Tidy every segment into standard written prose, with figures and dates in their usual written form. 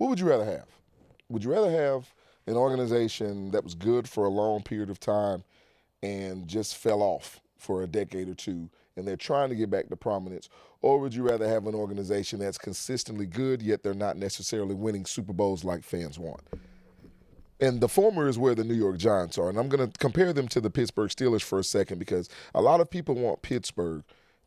What would you rather have? Would you rather have an organization that was good for a long period of time and just fell off for a decade or two and they're trying to get back to prominence? Or would you rather have an organization that's consistently good, yet they're not necessarily winning Super Bowls like fans want? And the former is where the New York Giants are. And I'm going to compare them to the Pittsburgh Steelers for a second because a lot of people want Pittsburgh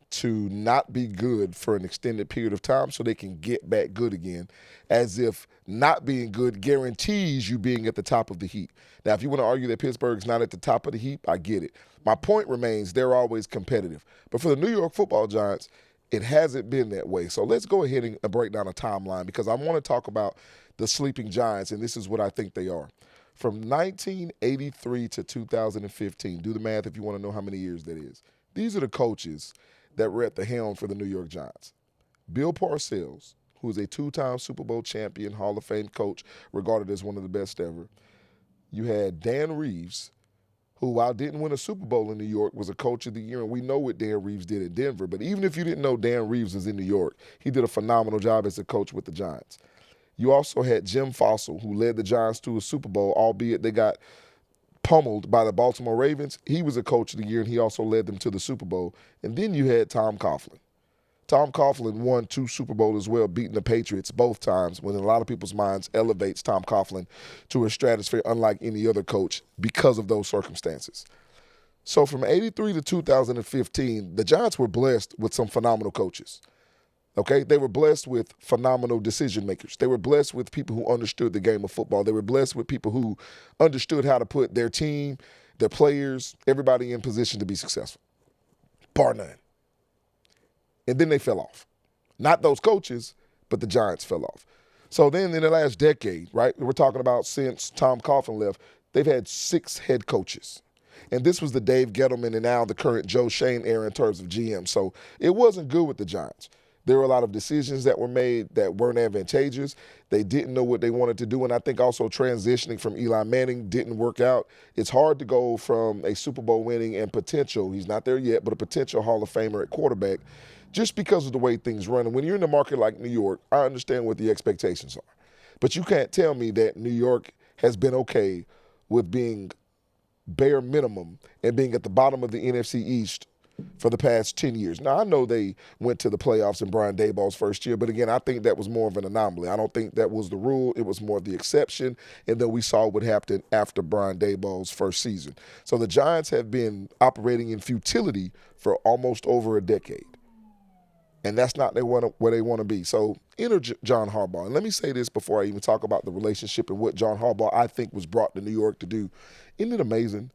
to not be good for an extended period of time so they can get back good again, as if not being good guarantees you being at the top of the heap. Now, if you want to argue that Pittsburgh's not at the top of the heap, I get it. My point remains they're always competitive. But for the New York Football Giants, it hasn't been that way. So let's go ahead and break down a timeline because I want to talk about the sleeping giants, and this is what I think they are. From 1983 to 2015, do the math if you want to know how many years that is. These are the coaches that were at the helm for the New York Giants. Bill Parcells, who is a two-time Super Bowl champion, Hall of Fame coach, regarded as one of the best ever. You had Dan Reeves, who, while didn't win a Super Bowl in New York, was a coach of the year, and we know what Dan Reeves did in Denver. But even if you didn't know Dan Reeves was in New York, he did a phenomenal job as a coach with the Giants. You also had Jim Fossil, who led the Giants to a Super Bowl, albeit they got pummeled by the Baltimore Ravens. He was a coach of the year, and he also led them to the Super Bowl. And then you had Tom Coughlin. Tom Coughlin won 2 Super Bowls as well, beating the Patriots both times, when in a lot of people's minds elevates Tom Coughlin to a stratosphere unlike any other coach because of those circumstances. So from 83 to 2015, the Giants were blessed with some phenomenal coaches. Okay, they were blessed with phenomenal decision makers. They were blessed with people who understood the game of football. They were blessed with people who understood how to put their team, their players, everybody in position to be successful, bar none. And then they fell off. Not those coaches, but the Giants fell off. So then in the last decade, right, we're talking about since Tom Coughlin left, they've had 6 head coaches. And this was the Dave Gettleman and now the current Joe Shane era in terms of GM. So it wasn't good with the Giants. There were a lot of decisions that were made that weren't advantageous. They didn't know what they wanted to do, and I think also transitioning from Eli Manning didn't work out. It's hard to go from a Super Bowl winning and potential, he's not there yet, but a potential Hall of Famer at quarterback just because of the way things run. And when you're in a market like New York, I understand what the expectations are. But you can't tell me that New York has been okay with being bare minimum and being at the bottom of the NFC East for the past 10 years. Now, I know they went to the playoffs in Brian Daboll's first year, but again, I think that was more of an anomaly. I don't think that was the rule. It was more of the exception, and then we saw what happened after Brian Daboll's first season. So the Giants have been operating in futility for almost over a decade, and that's not where they want to be. So enter John Harbaugh. And let me say this before I even talk about the relationship and what John Harbaugh, I think, was brought to New York to do. Isn't it amazing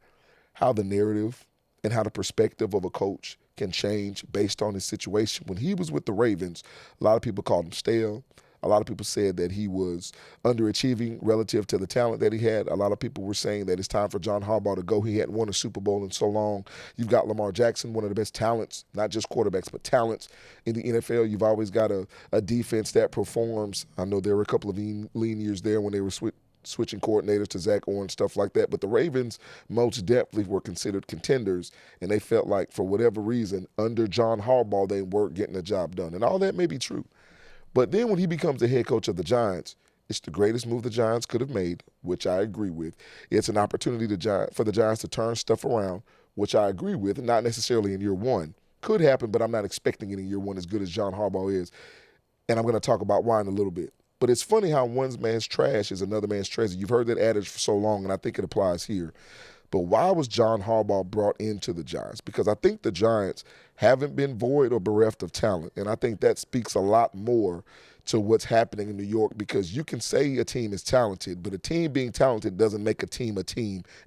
how the narrative and how the perspective of a coach can change based on his situation? When he was with the Ravens, a lot of people called him stale. A lot of people said that he was underachieving relative to the talent that he had. A lot of people were saying that it's time for John Harbaugh to go. He hadn't won a Super Bowl in so long. You've got Lamar Jackson, one of the best talents, not just quarterbacks, but talents in the NFL. You've always got a defense that performs. I know there were a couple of lean years there when they were switching coordinators to Zach Orr, stuff like that. But the Ravens most definitely were considered contenders, and they felt like for whatever reason, under John Harbaugh, they weren't getting the job done. And all that may be true. But then when he becomes the head coach of the Giants, it's the greatest move the Giants could have made, which I agree with. It's an opportunity for the Giants to turn stuff around, which I agree with, not necessarily in year one. Could happen, but I'm not expecting it in year one as good as John Harbaugh is. And I'm going to talk about why in a little bit. But it's funny how one man's trash is another man's treasure. You've heard that adage for so long, and I think it applies here. But why was John Harbaugh brought into the Giants? Because I think the Giants haven't been void or bereft of talent, and I think that speaks a lot more to what's happening in New York, because you can say a team is talented, but a team being talented doesn't make a team,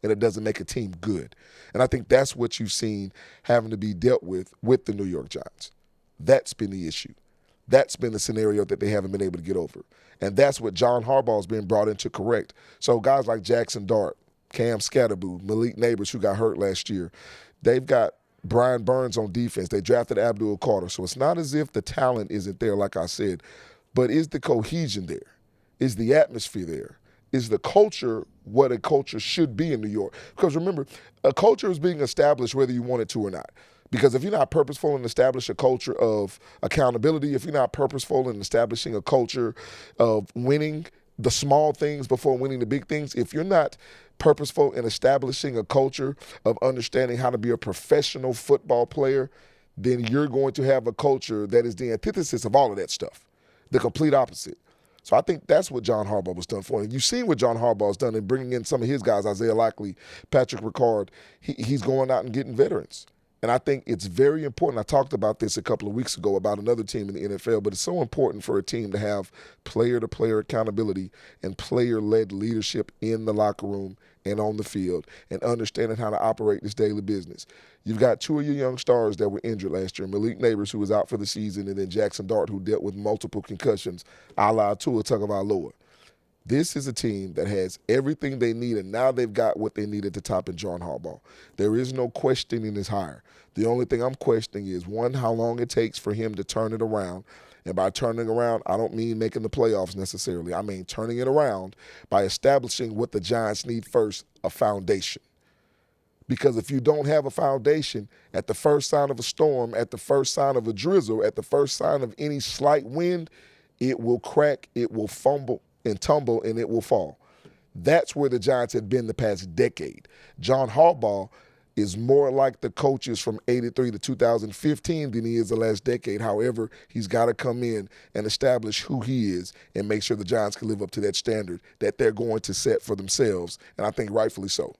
and it doesn't make a team good. And I think that's what you've seen having to be dealt with the New York Giants. That's been the issue. That's been the scenario that they haven't been able to get over. And that's what John Harbaugh has been brought in to correct. So guys like Jackson Dart, Cam Scatterboo, Malik Neighbors, who got hurt last year, they've got Brian Burns on defense. They drafted Abdul Carter. So it's not as if the talent isn't there, like I said, but is the cohesion there? Is the atmosphere there? Is the culture what a culture should be in New York? Because remember, a culture is being established whether you want it to or not. Because if you're not purposeful in establishing a culture of accountability, if you're not purposeful in establishing a culture of winning, the small things before winning the big things, if you're not purposeful in establishing a culture of understanding how to be a professional football player, then you're going to have a culture that is the antithesis of all of that stuff, the complete opposite. So I think that's what John Harbaugh was done for. And you've seen what John Harbaugh's done in bringing in some of his guys, Isaiah Likely, Patrick Ricard. He's going out and getting veterans. And I think it's very important. I talked about this a couple of weeks ago about another team in the NFL, but it's so important for a team to have player-to-player accountability and player-led leadership in the locker room and on the field and understanding how to operate this daily business. You've got two of your young stars that were injured last year, Malik Neighbors, who was out for the season, and then Jackson Dart, who dealt with multiple concussions, a la Tua Tagovailoa. This is a team that has everything they need, and now they've got what they need at the top in John Harbaugh. There is no questioning his hire. The only thing I'm questioning is, one, how long it takes for him to turn it around. And by turning around, I don't mean making the playoffs necessarily. I mean turning it around by establishing what the Giants need first, a foundation. Because if you don't have a foundation, at the first sign of a storm, at the first sign of a drizzle, at the first sign of any slight wind, it will crack, it will fumble and tumble, and it will fall. That's where the Giants have been the past decade. John Harbaugh is more like the coaches from 83 to 2015 than he is the last decade. However, he's got to come in and establish who he is and make sure the Giants can live up to that standard that they're going to set for themselves, and I think rightfully so.